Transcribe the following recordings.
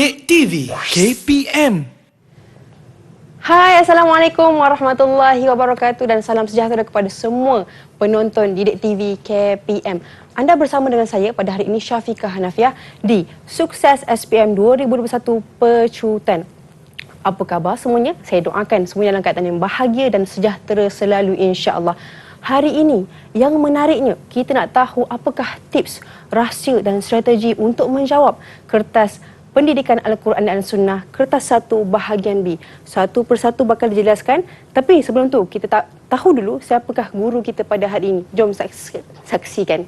Didik TV KPM. Hai, Assalamualaikum warahmatullahi wabarakatuh dan salam sejahtera kepada semua penonton Didik TV KPM. Anda bersama dengan saya pada hari ini, Syafiqah Hanafiah, di Sukses SPM 2021 Pecutan. Apa khabar semuanya? Saya doakan semuanya dalam keadaan yang bahagia dan sejahtera selalu, insya-Allah. Hari ini yang menariknya, kita nak tahu apakah tips, rahsia dan strategi untuk menjawab kertas Pendidikan Al-Quran dan Sunnah kertas 1 bahagian B. Satu persatu bakal dijelaskan. Tapi sebelum tu, kita tahu dulu siapakah guru kita pada hari ini. Jom saksikan.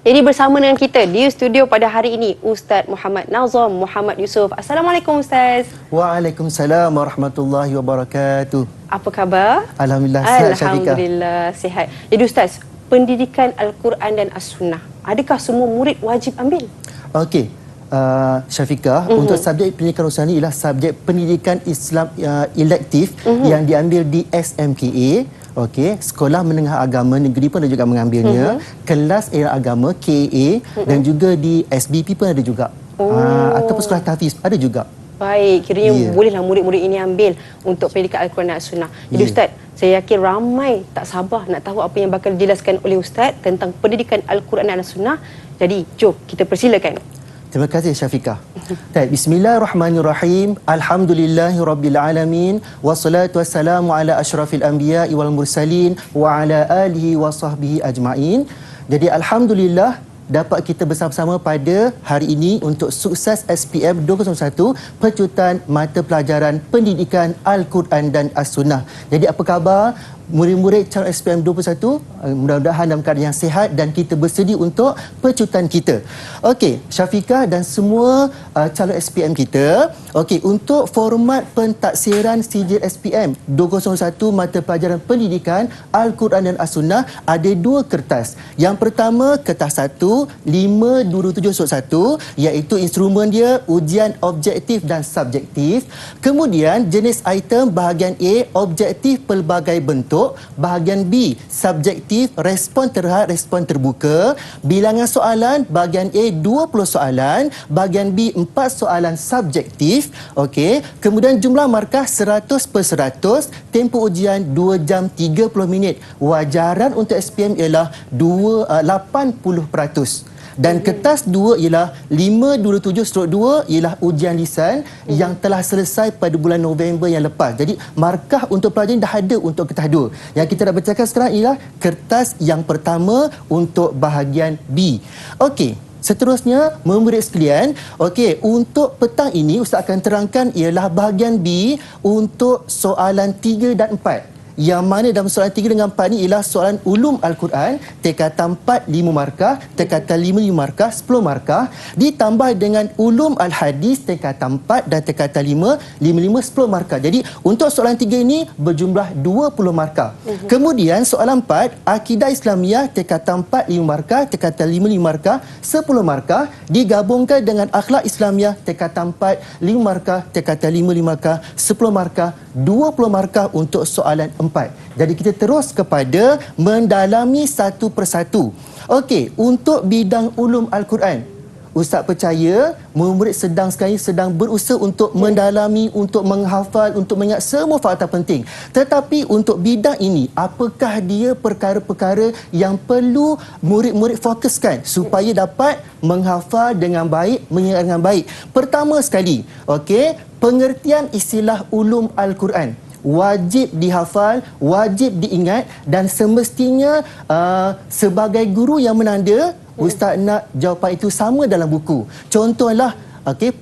Jadi bersama dengan kita di studio pada hari ini, Ustaz Muhammad Nazam Muhammad Yusof. Assalamualaikum Ustaz. Waalaikumsalam warahmatullahi wabarakatuh. Apa khabar? Alhamdulillah sihat, Syafiqah. Alhamdulillah sihat. Jadi Ustaz, pendidikan Al-Quran dan As-Sunnah, adakah semua murid wajib ambil? Okey. Syafiqah, untuk subjek pendidikan Al-Quran ialah subjek pendidikan Islam elektif yang diambil di SMKA. Okey, Sekolah Menengah Agama Negeri pun ada juga mengambilnya. Kelas Era Agama KA dan juga di SBP pun ada juga. Ataupun sekolah tahfiz ada juga. Baik, kiranya bolehlah murid-murid ini ambil untuk pendidikan Al-Quran dan As-Sunnah. Jadi Ustaz, saya yakin ramai tak sabar nak tahu apa yang bakal dijelaskan oleh Ustaz tentang pendidikan Al-Quran dan As-Sunnah. Jadi, jom kita persilakan. Terima kasih Syafiqah. Bismillahirrahmanirrahim. Alhamdulillahirabbil alamin wassalatu wassalamu ala asyrafil anbiya'i wal mursalin wa ala alihi wa sahbihi ajmain. Jadi alhamdulillah dapat kita bersama-sama pada hari ini untuk Sukses SPM 2021 Pecutan Mata Pelajaran Pendidikan Al-Quran dan As-Sunnah. Jadi apa khabar murid-murid calon SPM 21? Mudah-mudahan dalam keadaan yang sihat dan kita bersedia untuk pecutan kita. Okey, Syafiqah dan semua calon SPM kita. Okey, untuk format pentaksiran sijil SPM 2021 Mata Pelajaran Pendidikan Al-Quran dan As-Sunnah ada 2 kertas. Yang pertama kertas 1 527/1 iaitu instrumen dia ujian objektif dan subjektif. Kemudian jenis item bahagian A objektif pelbagai bentuk, bahagian B subjektif respon terhad respon terbuka, bilangan soalan bahagian A 20 soalan, bahagian B 4 soalan subjektif. Okey, kemudian jumlah markah 100/100, tempoh ujian 2 jam 30 minit. Wajaran untuk SPM ialah 80%. Dan kertas 2 ialah 527/2 ialah ujian lisan yang telah selesai pada bulan November yang lepas. Jadi markah untuk pelajar ini dah ada untuk kertas 2. Yang kita nak bercakap sekarang ialah kertas yang pertama untuk bahagian B. Okey, seterusnya murid sekalian, okey, untuk petang ini Ustaz akan terangkan ialah bahagian B untuk soalan 3 dan 4. Yang mana dalam soalan 3 dengan 4 ni ialah soalan ulum Al-Quran, tingkatan 4 5 markah, tingkatan 5 5 markah, 10 markah, ditambah dengan ulum Al-Hadis tingkatan 4 dan tingkatan 5 5 10 markah. Jadi untuk soalan 3 ini berjumlah 20 markah. Kemudian soalan 4 akidah Islamiah tingkatan 4 5 markah, tingkatan 5 5 markah, 10 markah digabungkan dengan akhlak Islamiah tingkatan 4 5 markah, tingkatan 5 5 markah, 10 markah, 20 markah untuk soalan 4. Jadi kita terus kepada mendalami satu persatu. Okey, untuk bidang ulum Al-Quran, Ustaz percaya murid sekarang sedang berusaha untuk mendalami, untuk menghafal, untuk mengingat semua fakta penting. Tetapi untuk bidang ini, apakah dia perkara-perkara yang perlu murid-murid fokuskan supaya dapat menghafal dengan baik, mengingat dengan baik? Pertama sekali, okey, pengertian istilah ulum Al-Quran wajib dihafal, wajib diingat dan semestinya sebagai guru yang menanda, Ustaz nak jawapan itu sama dalam buku. Contohlah,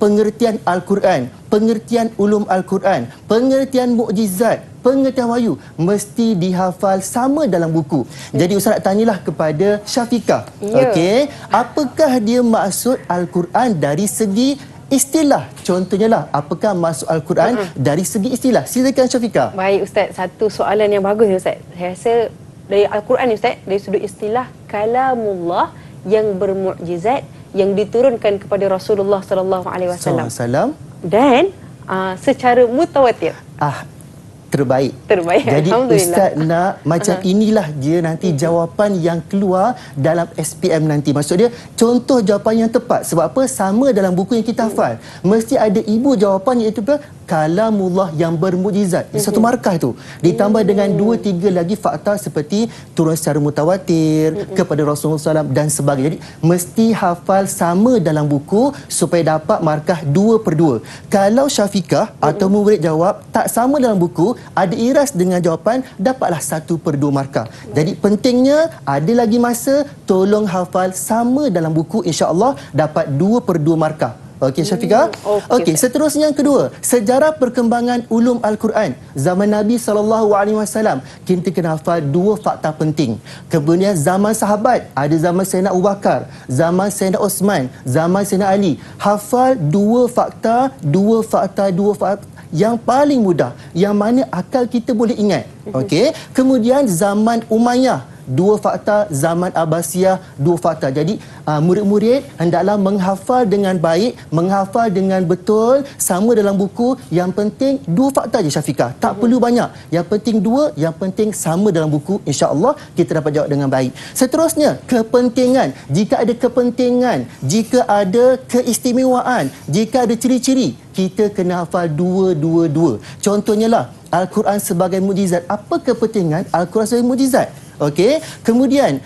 pengertian Al-Quran, pengertian ulum Al-Quran, pengertian mukjizat, pengetahuan wahyu mesti dihafal sama dalam buku. Jadi Ustaz nak tanyalah kepada Syafiqah. Ya. Okey, apakah dia maksud Al-Quran dari segi istilah? Contohnya lah, apakah maksud Al-Quran dari segi istilah? Silakan Syafiqah. Baik Ustaz, satu soalan yang bagus Ustaz. Saya rasa dari Al-Quran ni Ustaz, dari sudut istilah kalamullah yang bermukjizat yang diturunkan kepada Rasulullah sallallahu alaihi wasallam. Salam. Dan secara mutawatir. Terbaik. Jadi Ustaz nak macam inilah dia nanti jawapan yang keluar dalam SPM nanti. Maksud dia contoh jawapan yang tepat. Sebab apa? Sama dalam buku yang kita hafal. Mesti ada ibu jawapan iaitu kalamullah yang bermukjizat. Satu markah tu. Ditambah dengan 2-3 lagi fakta seperti turun secara mutawatir kepada Rasulullah SAW dan sebagainya. Jadi mesti hafal sama dalam buku supaya dapat markah 2/2. Kalau Syafiqah atau murid jawab tak sama dalam buku, ada iras dengan jawapan, dapatlah 1/2 markah. Jadi pentingnya ada lagi masa, tolong hafal sama dalam buku, insya-Allah dapat 2/2 markah. Okey Syafiqah? Okey, seterusnya yang kedua, sejarah perkembangan ulum Al-Quran zaman Nabi SAW. Kita kena hafal 2 fakta penting. Kemudian zaman sahabat, ada zaman Sayyidina Abu Bakar, zaman Sayyidina Osman, zaman Sayyidina Ali. Hafal 2 fakta yang paling mudah, yang mana akal kita boleh ingat. Okey. Kemudian zaman Umayyah, 2 fakta, zaman Abbasiyah 2 fakta. Jadi murid-murid hendaklah menghafal dengan baik, menghafal dengan betul sama dalam buku. Yang penting 2 fakta je Syafiqah. Tak perlu banyak. Yang penting 2, yang penting sama dalam buku. Insya-Allah kita dapat jawab dengan baik. Seterusnya, kepentingan. Jika ada kepentingan, jika ada keistimewaan, jika ada ciri-ciri, kita kena hafal 2. Contohnya lah Al-Quran sebagai mukjizat. Apa kepentingan Al-Quran sebagai mukjizat? Okey, kemudian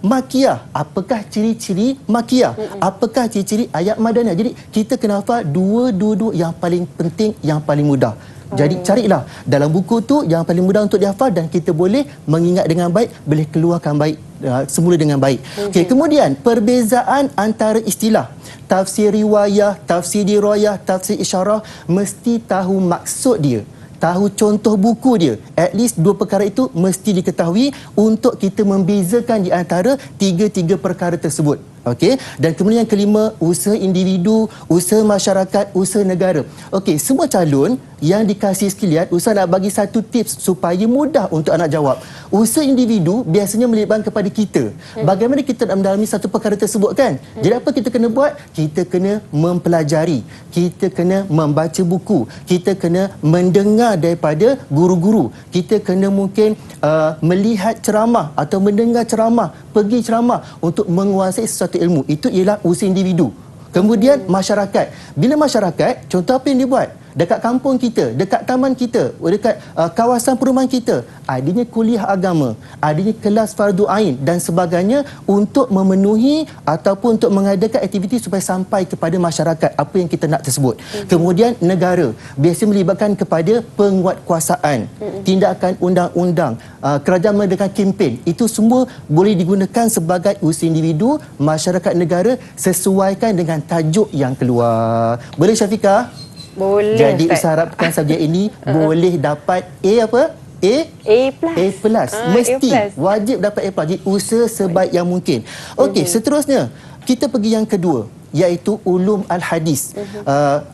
makiyah, apakah ciri-ciri makiyah? Apakah ciri-ciri ayat madaniyah? Jadi kita kena hafal 2 yang paling penting, yang paling mudah. Jadi carilah dalam buku tu yang paling mudah untuk dihafal dan kita boleh mengingat dengan baik, boleh keluarkan baik semula dengan baik. Okey, kemudian perbezaan antara istilah tafsir riwayah, tafsir dirayah, tafsir isyarah, mesti tahu maksud dia, tahu contoh buku dia. At least 2 perkara itu mesti diketahui untuk kita membezakan di antara 3 perkara tersebut. Okey, dan kemudian yang kelima, usaha individu, usaha masyarakat, usaha negara. Okey, semua calon yang dikasih sekalian, Ustaz nak bagi satu tips supaya mudah untuk anak jawab. Usaha individu biasanya melibatkan kepada kita. Bagaimana kita nak mendalami satu perkara tersebut kan? Jadi apa kita kena buat? Kita kena mempelajari, kita kena membaca buku, kita kena mendengar daripada guru-guru, kita kena mungkin melihat ceramah atau mendengar ceramah, pergi ceramah untuk menguasai sesuatu ilmu. Itu ialah usaha individu. Kemudian masyarakat. Bila masyarakat, contoh apa yang dia buat? Dekat kampung kita, dekat taman kita, dekat kawasan perumahan kita, adanya kuliah agama, adanya kelas fardu ain dan sebagainya untuk memenuhi ataupun untuk mengadakan aktiviti supaya sampai kepada masyarakat apa yang kita nak tersebut. Kemudian negara, biasa melibatkan kepada penguatkuasaan, tindakan undang-undang, kerajaan mengadakan kempen. Itu semua boleh digunakan sebagai usaha individu, masyarakat, negara, sesuaikan dengan tajuk yang keluar. Boleh Syafiqah? Boleh. Jadi Ustaz harapkan subjek ini boleh dapat A apa? A plus. Mesti wajib dapat A plus. Jadi usaha sebaik yang mungkin. Okey, seterusnya kita pergi yang kedua, iaitu ulum al-hadis.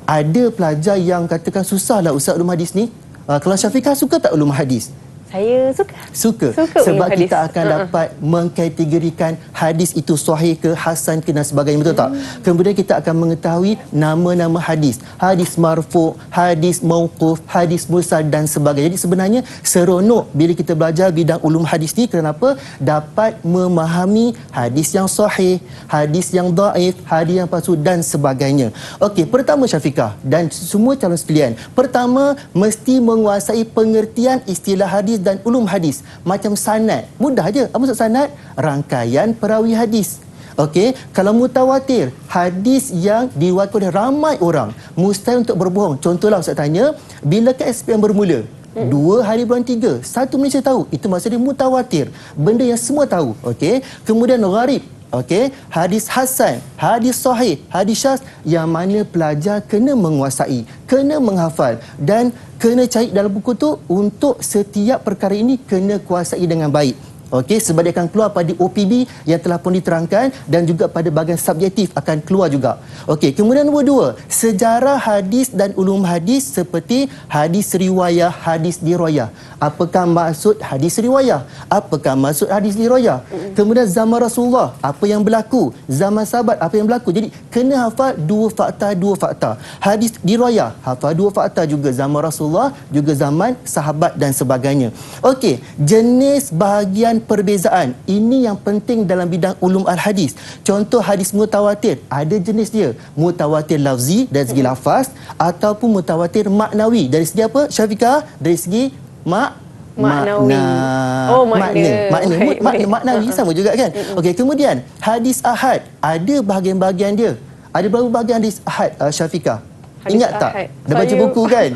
Ada pelajar yang katakan susahlah Ustaz ulum hadis ni. Kalau Syafiqah suka tak ulum hadis? Saya suka. Sebab kita akan dapat mengkategorikan hadis itu sahih ke, hasan ke dan sebagainya, betul tak? Kemudian kita akan mengetahui nama-nama hadis. Hadis marfu', hadis mauquf, hadis mursal dan sebagainya. Jadi sebenarnya seronok bila kita belajar bidang ulum hadis ni. Kenapa? Dapat memahami hadis yang sahih, hadis yang dhaif, hadis yang palsu dan sebagainya. Okey, pertama Syafiqah dan semua calon sekalian. Pertama, mesti menguasai pengertian istilah hadis dan ulum hadis. Macam sanad, mudah aja. Apa maksud sanad? Rangkaian perawi hadis. Okey, kalau mutawatir, hadis yang diriwayatkan oleh ramai orang, mustahil untuk berbohong. Contohlah Ustaz tanya, bila ke SPM bermula? 2 hari bulan 3, 1 Malaysia tahu. Itu maksudnya mutawatir, benda yang semua tahu. Okey, kemudian gharib, Okey, hadis hasan, hadis sahih, hadis syaz yang mana pelajar kena menguasai, kena menghafal dan kena cari dalam buku tu untuk setiap perkara ini kena kuasai dengan baik. Okey, sebab dia akan keluar pada OPB yang telah pun diterangkan dan juga pada bahagian subjektif akan keluar juga. Okey, kemudian nombor 2, sejarah hadis dan ulum hadis seperti hadis riwayah, hadis dirayah. Apakah maksud hadis riwayah? Apakah maksud hadis dirayah? Kemudian zaman Rasulullah, apa yang berlaku? Zaman sahabat, apa yang berlaku? Jadi kena hafal dua fakta. Hadis dirayah, hafal dua fakta juga, zaman Rasulullah juga zaman sahabat dan sebagainya. Okey, jenis bahagian perbezaan ini yang penting dalam bidang ulum al-hadis. Contoh hadis mutawatir, ada jenis dia. Mutawatir lafzi dari segi lafaz ataupun mutawatir maknawi. Dari segi apa, Syafiqah? Dari segi Maknawi. Oh, makna. Maknawi sama juga kan? Okey, kemudian hadis ahad, ada bahagian-bahagian dia. Ada berapa bahagian hadis ahad, Syafiqah? Ingat tak? Dah baca buku kan?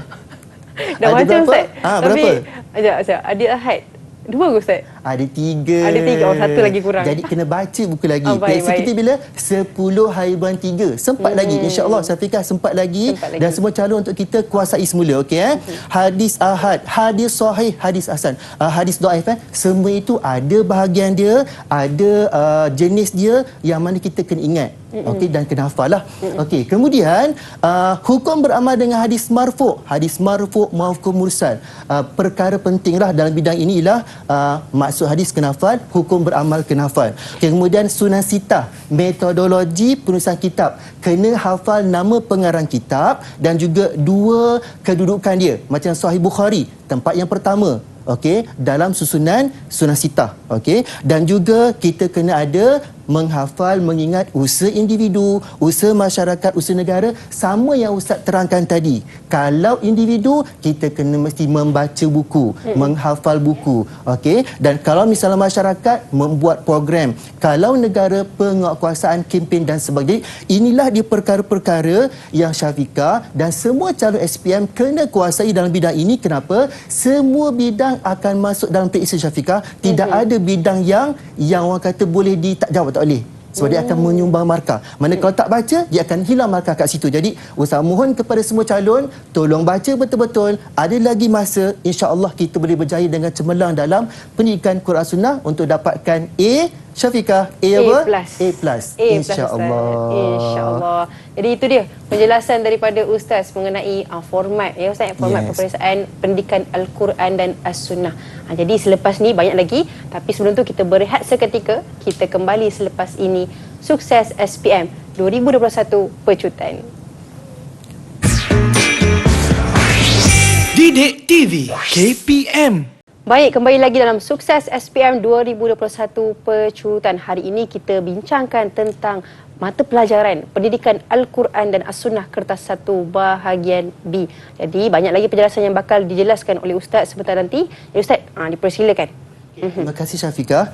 Dah ada baca, berapa? Ustaz. Berapa? Sekejap. Ada ahad. 2 ke, Ustaz? Ada 3. Ada 3. Oh, 1 lagi kurang. Jadi kena baca buku lagi. Baik. Kita bila 10 haiban 3. Sempat lagi. InsyaAllah Syafiqah sempat lagi. Dan semua calon untuk kita kuasai semula. Okey, Hadis ahad, hadis sahih, hadis hasan, hadis dhaif, semua itu ada bahagian dia, ada jenis dia yang mana kita kena ingat. Okey, dan kena hafal lah. Okey, kemudian hukum beramal dengan hadis marfu'. Hadis marfu', mauquf, mursal. Perkara pentinglah dalam bidang ini ialah maksud hadis kena hafal, hukum beramal kena hafal. Okay, kemudian sunan sitah, metodologi penulisan kitab. Kena hafal nama pengarang kitab dan juga 2 kedudukan dia. Macam Sahih Bukhari, tempat yang pertama. Okey, dalam susunan sunan sitah. Okey, dan juga kita kena ada menghafal, mengingat usaha individu, usaha masyarakat, usaha negara, sama yang Ustaz terangkan tadi. Kalau individu, kita kena mesti membaca buku, menghafal buku. Okey, dan kalau misalnya masyarakat membuat program, kalau negara penguatkuasaan, kempen dan sebagainya. Inilah dia perkara-perkara yang Syafiqah dan semua calon SPM kena kuasai dalam bidang ini. Kenapa? Semua bidang akan masuk dalam periksa Syafiqah. Tidak ada bidang yang orang kata boleh tak jawab, tak boleh. Sebab dia akan menyumbang markah. Mana kalau tak baca, dia akan hilang markah kat situ. Jadi, Ustaz mohon kepada semua calon, tolong baca betul-betul. Ada lagi masa, insya-Allah kita boleh berjaya dengan cemerlang dalam pendidikan Quran Sunnah untuk dapatkan A. Syafiqah, A apa? A+. InsyaAllah. InsyaAllah. Jadi itu dia penjelasan daripada Ustaz mengenai format, ya Ustaz, format peperiksaan pendidikan Al-Quran dan As-Sunnah. Jadi selepas ni banyak lagi, tapi sebelum tu kita berehat seketika. Kita kembali selepas ini. Sukses SPM 2021 Pecutan. Didik TV KPM. Baik, kembali lagi dalam Sukses SPM 2021 Pecutan. Hari ini kita bincangkan tentang mata pelajaran pendidikan Al-Quran dan As-Sunnah kertas 1 bahagian B. Jadi banyak lagi penjelasan yang bakal dijelaskan oleh Ustaz sebentar nanti. Ya Ustaz, dipersilakan. Terima kasih Syafiqah.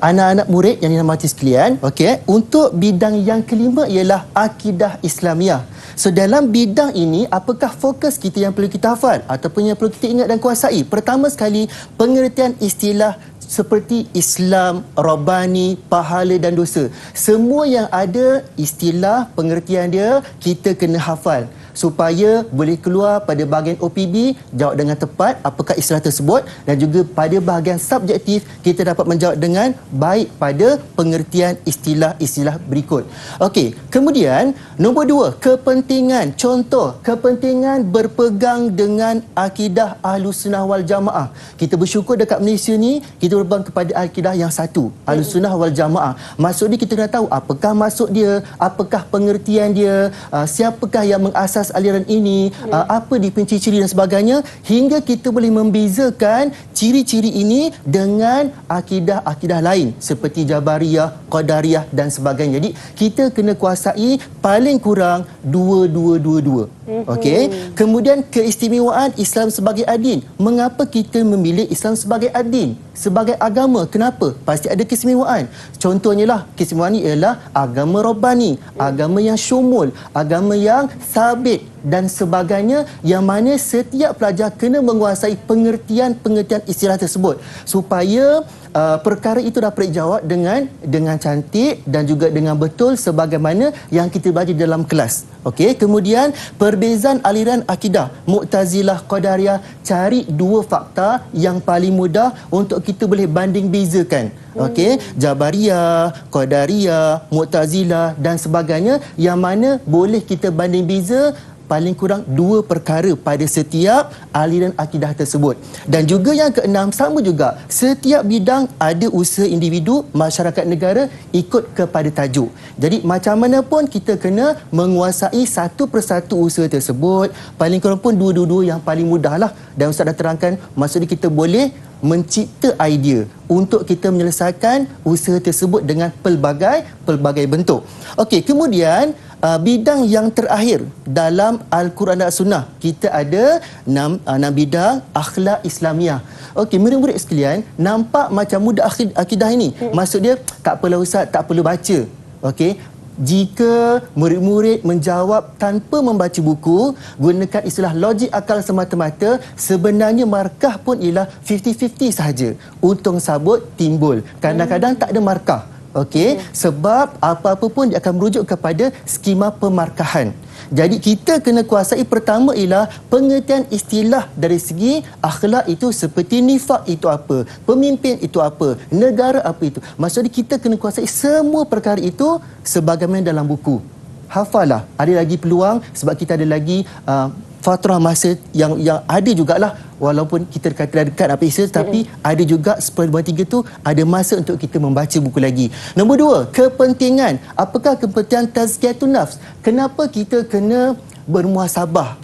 Anak-anak murid yang dirahmati sekalian, okey, untuk bidang yang kelima ialah akidah Islamiah. So dalam bidang ini, apakah fokus kita yang perlu kita hafal ataupun yang perlu kita ingat dan kuasai? Pertama sekali, pengertian istilah seperti Islam, Rabbani, pahala dan dosa. Semua yang ada istilah, pengertian dia, kita kena hafal supaya boleh keluar pada bahagian OPB, jawab dengan tepat apakah istilah tersebut, dan juga pada bahagian subjektif kita dapat menjawab dengan baik pada pengertian istilah-istilah berikut. Okey, kemudian nombor 2, kepentingan. Contoh, kepentingan berpegang dengan akidah Ahlussunnah wal Jamaah. Kita bersyukur dekat Malaysia ni kita berpegang kepada akidah yang satu, Ahlussunnah wal Jamaah. Maksud dia kita kena tahu apakah maksud dia, apakah pengertian dia, siapakah yang mengasas aliran ini, apa dia punya ciri-ciri dan sebagainya, hingga kita boleh membezakan ciri-ciri ini dengan akidah-akidah lain seperti Jabariyah, Qadariyah dan sebagainya. Jadi kita kena kuasai paling kurang 2. Okey. Kemudian keistimewaan Islam sebagai adin. Mengapa kita memilih Islam sebagai adin, sebagai agama? Kenapa? Pasti ada keistimewaan. Contohnya lah, keistimewaan ini ialah agama Rabbani, agama yang syumul, agama yang sabit dan sebagainya, yang mana setiap pelajar kena menguasai pengertian-pengertian istilah tersebut supaya perkara itu dapat dijawab dengan cantik dan juga dengan betul sebagaimana yang kita belajar dalam kelas. Okey, kemudian perbezaan aliran akidah Mu'tazilah, Qadariyah, cari dua fakta yang paling mudah untuk kita boleh banding bezakan. Okey, Jabariyah, Qadariyah, Mu'tazilah dan sebagainya, yang mana boleh kita banding beza paling kurang dua perkara pada setiap aliran akidah tersebut. Dan juga yang keenam, sama juga, setiap bidang ada usaha individu, masyarakat, negara ikut kepada tajuk. Jadi macam mana pun kita kena menguasai satu persatu usaha tersebut, paling kurang pun dua-dua yang paling mudah lah. Dan Ustaz dah terangkan, maksudnya kita boleh mencipta idea untuk kita menyelesaikan usaha tersebut dengan pelbagai bentuk. Okey, kemudian bidang yang terakhir dalam Al-Quran dan Sunnah, kita ada 6 bidang akhlak Islamiah. Okey, murid-murid sekalian, nampak macam mudah akidah ini. Maksud dia, tak apalah Ustaz, tak perlu baca. Okey, jika murid-murid menjawab tanpa membaca buku, gunakan istilah logik akal semata-mata, sebenarnya markah pun ialah 50-50 sahaja. Untung sabut timbul. Kadang-kadang tak ada markah. Okey, sebab apa-apa pun dia akan merujuk kepada skema pemarkahan. Jadi kita kena kuasai, pertama ialah pengertian istilah dari segi akhlak itu, seperti nifak itu apa, pemimpin itu apa, negara apa itu. Maksudnya kita kena kuasai semua perkara itu sebagaimana dalam buku. Hafalah. Ada lagi peluang sebab kita ada lagi fatrah masa yang ada jugalah, walaupun kita dekat apa istilah, tapi ada juga 10/3 tu ada masa untuk kita membaca buku lagi. Nombor 2, kepentingan. Apakah kepentingan tazkiyatun nafs? Kenapa kita kena bermuhasabah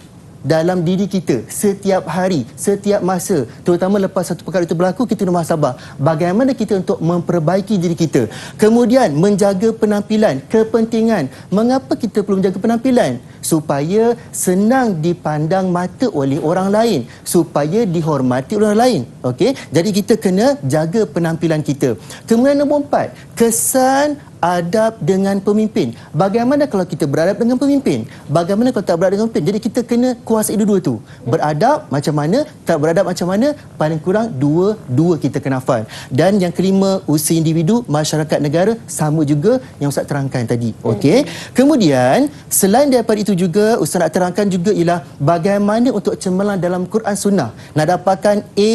dalam diri kita setiap hari, setiap masa, terutama lepas satu perkara itu berlaku, kita kena muhasabah. Bagaimana kita untuk memperbaiki diri kita. Kemudian menjaga penampilan, kepentingan. Mengapa kita perlu menjaga penampilan? Supaya senang dipandang mata oleh orang lain, supaya dihormati oleh orang lain. Okey, jadi kita kena jaga penampilan kita. Kemudian nombor 4, kesan adab dengan pemimpin. Bagaimana kalau kita beradab dengan pemimpin? Bagaimana kalau tak beradab dengan pemimpin? Jadi kita kena kuasai dua-dua tu. Beradab macam mana, tak beradab macam mana, paling kurang dua kita kena hafal. Dan yang kelima, usaha individu, masyarakat, negara, sama juga yang Ustaz terangkan tadi. Okey. Kemudian selain daripada itu juga, Ustaz nak terangkan juga ialah bagaimana untuk cemerlang dalam Quran Sunnah. Nak dapatkan A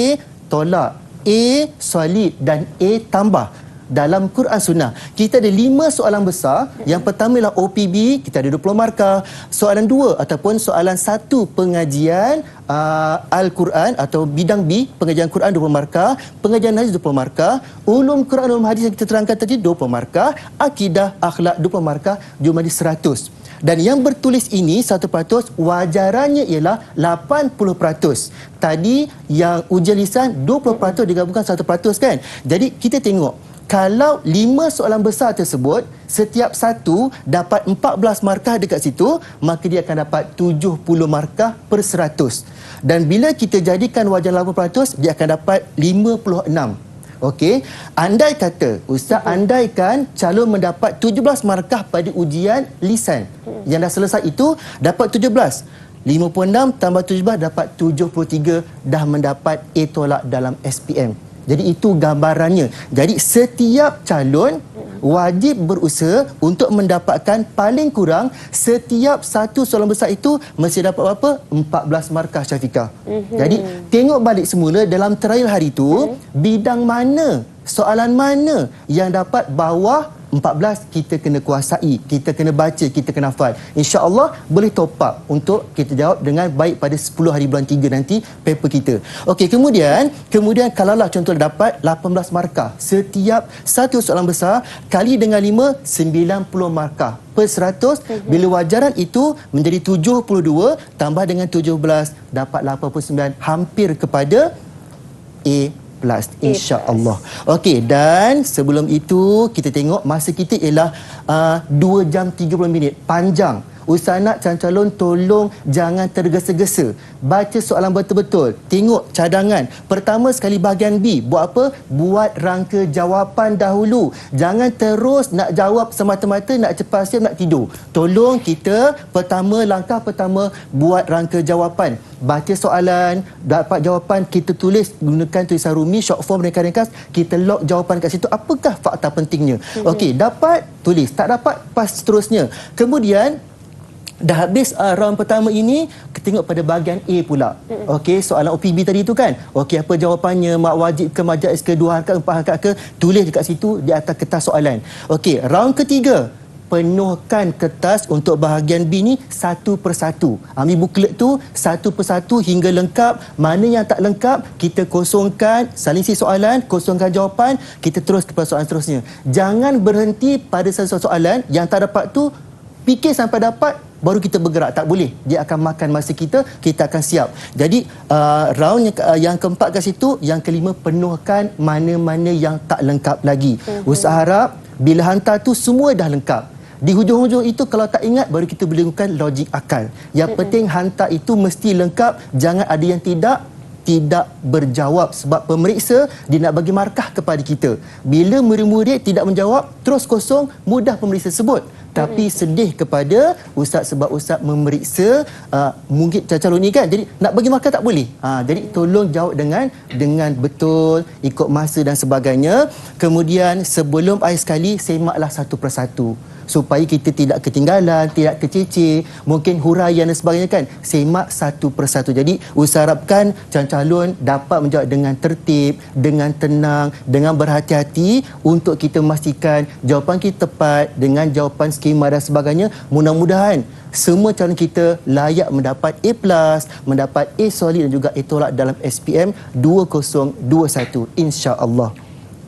tolak, A solid dan A tambah dalam Quran Sunnah. Kita ada 5 soalan besar. Yang pertama ialah OPB, kita ada 20 markah. Soalan 2 ataupun soalan 1 pengajian Al-Quran atau bidang B, pengajian Quran 20 markah, pengajian hadis 20 markah, ulum Quran, ulum hadis yang kita terangkan tadi 20 markah, akidah, akhlak 20 markah, jumlah 100. Dan yang bertulis ini 100%, wajarannya ialah 80%. Tadi yang ujian lisan 20% digabungkan 100% kan. Jadi kita tengok, kalau 5 soalan besar tersebut, setiap satu dapat 14 markah dekat situ, maka dia akan dapat 70 markah per 100. Dan bila kita jadikan wajaran 80%, dia akan dapat 56. Okey, andai kata Ustaz andaikan calon mendapat 17 markah pada ujian lisan yang dah selesai itu, dapat 17, 56 tambah 17 dapat 73, dah mendapat A tolak dalam SPM. Jadi itu gambarannya. Jadi setiap calon wajib berusaha untuk mendapatkan paling kurang setiap satu soalan besar itu mesti dapat berapa? 14 markah, Syafiqah. Jadi tengok balik semula dalam trial hari itu, bidang mana, soalan mana yang dapat bawah 14, kita kena kuasai, kita kena baca, kita kena hafal. InsyaAllah boleh top up untuk kita jawab dengan baik pada 10 hari bulan 3 nanti paper kita. Okey, kemudian kalaulah contohnya dapat 18 markah setiap satu soalan besar, kali dengan 5, 90 markah per 100. Bila wajaran itu menjadi 72 tambah dengan 17 dapat 89, hampir kepada A+, insya-Allah. Okey, dan sebelum itu kita tengok masa kita ialah 2 jam 30 minit. Panjang. Ustaz nak calon tolong jangan tergesa-gesa. Baca soalan betul-betul. Tengok cadangan. Pertama sekali bahagian B. Buat apa? Buat rangka jawapan dahulu. Jangan terus nak jawab semata-mata, nak cepat siap, nak tidur. Tolong kita langkah pertama buat rangka jawapan. Baca soalan, dapat jawapan, kita tulis gunakan tulisan rumi, short form, ringkas-ringkas, kita lock jawapan kat situ. Apakah fakta pentingnya? Okey, dapat, tulis. Tak dapat, pas seterusnya. Kemudian dah habis round pertama ini, kita tengok pada bahagian A pula. Okey, soalan OPB tadi tu kan. Okey, apa jawapannya? Mak wajib ke, majaz ke, 2 harakat, 4 harakat ke? Tulis dekat situ di atas kertas soalan. Okey, round ketiga. Penuhkan kertas untuk bahagian B ni satu persatu. Ambil buklet tu satu persatu hingga lengkap. Mana yang tak lengkap, kita kosongkan, saling isi soalan, kosongkan jawapan, kita terus kepada soalan seterusnya. Jangan berhenti pada satu soalan yang tak dapat tu, fikir sampai dapat, baru kita bergerak. Tak boleh. Dia akan makan masa kita akan siap. Jadi, round yang keempat kat situ, yang kelima, penuhkan mana-mana yang tak lengkap lagi. Ustaz harap, bila hantar tu semua dah lengkap. Di hujung-hujung itu kalau tak ingat, baru kita boleh gunakan logik akal. Yang penting hantar itu mesti lengkap. Jangan ada yang tidak berjawab. Sebab pemeriksa, dia nak bagi markah kepada kita. Bila murid-murid tidak menjawab, terus kosong, mudah pemeriksa sebut. Tapi sedih kepada ustaz sebab ustaz memeriksa mungkin calon ni kan. Jadi nak bagi markah tak boleh. Jadi tolong jawab dengan betul, ikut masa dan sebagainya. Kemudian sebelum akhir sekali, semaklah satu persatu. Supaya kita tidak ketinggalan, tidak kececer, mungkin huraian dan sebagainya kan. Semak satu persatu. Jadi ustaz harapkan calon dapat menjawab dengan tertib, dengan tenang, dengan berhati-hati untuk kita memastikan jawapan kita tepat dengan jawapan skema dan sebagainya. Mudah-mudahan semua calon kita layak mendapat A+, mendapat A solid dan juga A tolak dalam SPM 2021 insya-Allah.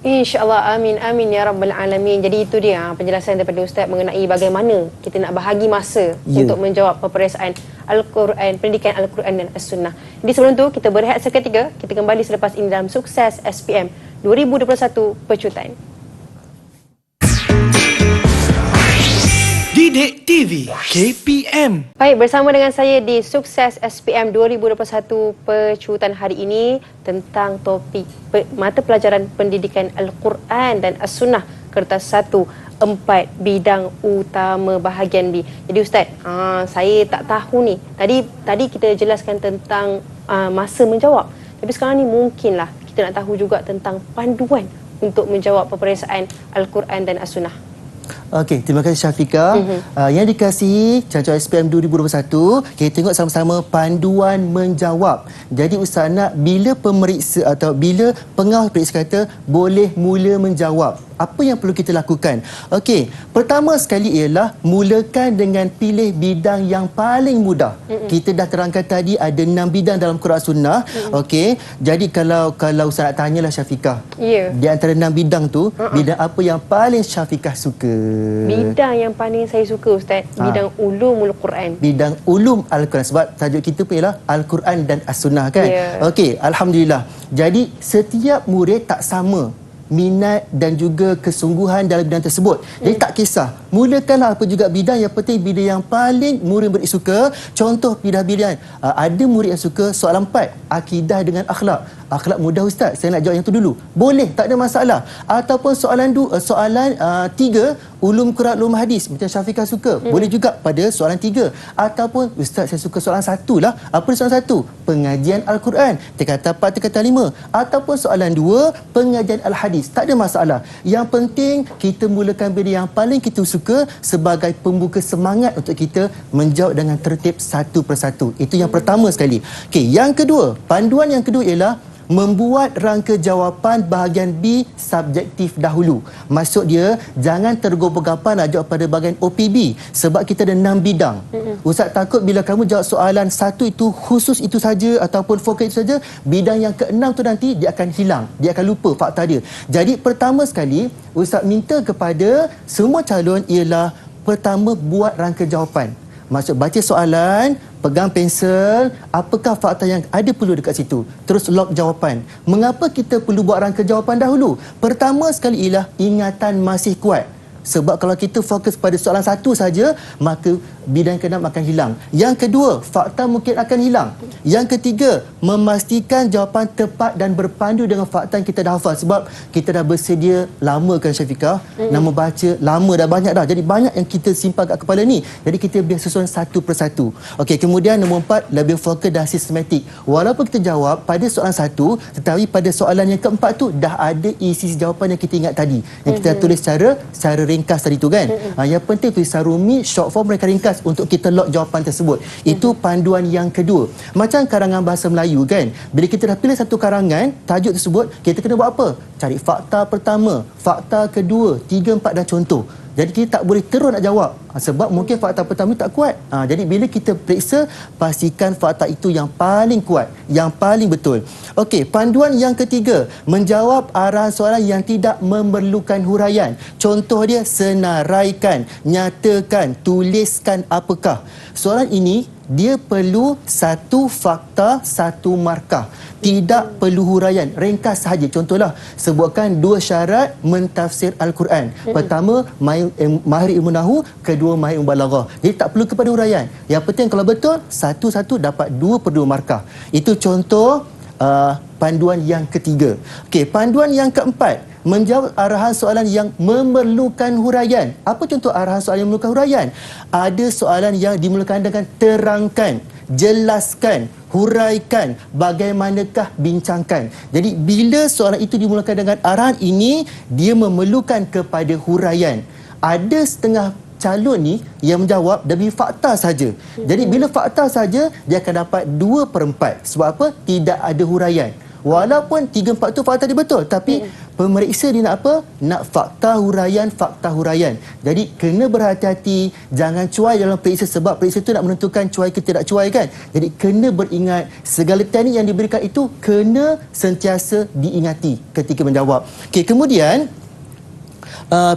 InsyaAllah, amin, amin ya Rabbal Alamin. Jadi itu dia penjelasan daripada Ustaz mengenai bagaimana kita nak bahagi masa untuk menjawab peperiksaan Al-Quran, pendidikan Al-Quran dan As-Sunnah. Jadi sebelum tu kita berehat seketika, kita kembali selepas ini dalam Sukses SPM 2021 Pecutan. Didik TV KPM. Baik, bersama dengan saya di Sukses SPM 2021 Pecutan hari ini tentang topik mata pelajaran pendidikan Al-Quran dan As-Sunnah kertas 1 4 bidang utama bahagian B. Jadi Ustaz, saya tak tahu ni. Tadi kita jelaskan tentang masa menjawab. Tapi sekarang ni mungkinlah kita nak tahu juga tentang panduan untuk menjawab peperiksaan Al-Quran dan As-Sunnah. Okey, terima kasih Syafiqah. Yang dikasihi calon SPM 2021, kita tengok sama-sama panduan menjawab. Jadi Ustaz nak, bila pemeriksa atau bila pengawas periksa kata boleh mula menjawab, apa yang perlu kita lakukan? Okey, pertama sekali ialah mulakan dengan pilih bidang yang paling mudah. Kita dah terangkan tadi ada 6 bidang dalam Quran Sunnah. Okey, jadi kalau Ustaz nak tanyalah Syafiqah, di antara 6 bidang tu, bidang apa yang paling Syafiqah suka? Bidang yang paling saya suka Ustaz, bidang ulumul Quran. Bidang ulum Al-Quran, sebab tajuk kita pun ialah Al-Quran dan As-Sunnah kan. Okey, alhamdulillah. Jadi setiap murid tak sama minat dan juga kesungguhan dalam bidang tersebut. Jadi tak kisah, mulakanlah apa juga bidang, yang penting bidang yang paling murid-murid suka. Contoh bidang-bidang, ada murid yang suka soalan 4, akidah dengan akhlak. Akhlak mudah Ustaz, saya nak jawab yang tu dulu. Boleh, tak ada masalah. Ataupun soalan 3, ulum Quran, ulum hadis, macam Syafiqah suka. Boleh juga pada soalan 3. Ataupun Ustaz, saya suka soalan 1 lah. Apa soalan 1? Pengajian Al-Quran, tingkatan 4, tingkatan 5. Ataupun soalan 2, pengajian Al-Hadis. Tak ada masalah. Yang penting kita mulakan bidang yang paling kita suka sebagai pembuka semangat untuk kita menjawab dengan tertib satu persatu. Itu yang pertama sekali. Okey, yang kedua, panduan yang kedua ialah membuat rangka jawapan bahagian B subjektif dahulu. Maksud dia, jangan tergopoh-gapan nak jawab pada bahagian OPB sebab kita ada 6 bidang. Ustaz takut bila kamu jawab soalan 1 itu khusus itu saja ataupun fokus itu saja, bidang yang ke-6 tu nanti dia akan hilang, dia akan lupa fakta dia. Jadi pertama sekali, Ustaz minta kepada semua calon ialah pertama buat rangka jawapan. Maksud baca soalan, pegang pensel, apakah fakta yang ada perlu dekat situ. Terus lock jawapan. Mengapa kita perlu buat rangka jawapan dahulu? Pertama sekali ialah ingatan masih kuat. Sebab kalau kita fokus pada soalan satu saja, maka bidang keenam akan hilang. Yang kedua, fakta mungkin akan hilang. Yang ketiga, memastikan jawapan tepat dan berpandu dengan fakta yang kita dah hafal. Sebab kita dah bersedia lama kan Syafiqah, nama baca lama dah banyak dah. Jadi banyak yang kita simpan kat kepala ni. Jadi kita biar susun satu persatu. Okey, kemudian nombor 4, lebih fokus dan sistematik. Walaupun kita jawab pada soalan satu, tetapi pada soalan yang keempat tu dah ada isi jawapan yang kita ingat tadi. Yang kita tulis secara ringkas tadi tu kan. Yang penting tulis secara rumi, short form, mereka ringkas untuk kita lock jawapan tersebut. Itu panduan yang kedua. Macam karangan bahasa Melayu kan. Bila kita dah pilih satu karangan, tajuk tersebut, kita kena buat apa? Cari fakta pertama, fakta kedua, 3, 4 dan contoh. Jadi kita tak boleh terus nak jawab sebab mungkin fakta pertama tak kuat. Jadi bila kita periksa, pastikan fakta itu yang paling kuat, yang paling betul. Okey, panduan yang ketiga, menjawab arahan soalan yang tidak memerlukan huraian. Contoh dia, senaraikan, nyatakan, tuliskan apakah. Soalan ini dia perlu satu fakta, satu markah. Tidak perlu huraian, ringkas sahaja. Contohlah, sebutkan 2 syarat mentafsir Al-Quran. Pertama, mahir ilmu nahu, kedua mahir ilmu balaghah. Jadi tak perlu kepada huraian. Yang penting kalau betul, satu-satu dapat 2/2 markah. Itu contoh panduan yang ketiga. Okey, panduan yang keempat, menjawab arahan soalan yang memerlukan huraian. Apa contoh arahan soalan yang memerlukan huraian? Ada soalan yang dimulakan dengan terangkan, jelaskan, huraikan, bagaimanakah bincangkan. Jadi bila soalan itu dimulakan dengan arahan ini, dia memerlukan kepada huraian. Ada setengah calon ni yang menjawab demi fakta saja. Jadi bila fakta saja, dia akan dapat 2/4. Sebab apa? Tidak ada huraian. Walaupun 3/4 tu fakta dia betul, tapi pemeriksa dia nak apa? Nak fakta huraian. Jadi kena berhati-hati, jangan cuai dalam periksa sebab periksa tu nak menentukan cuai ke tidak cuai kan. Jadi kena beringat segala teknik yang diberikan itu kena sentiasa diingati ketika menjawab. Okey, kemudian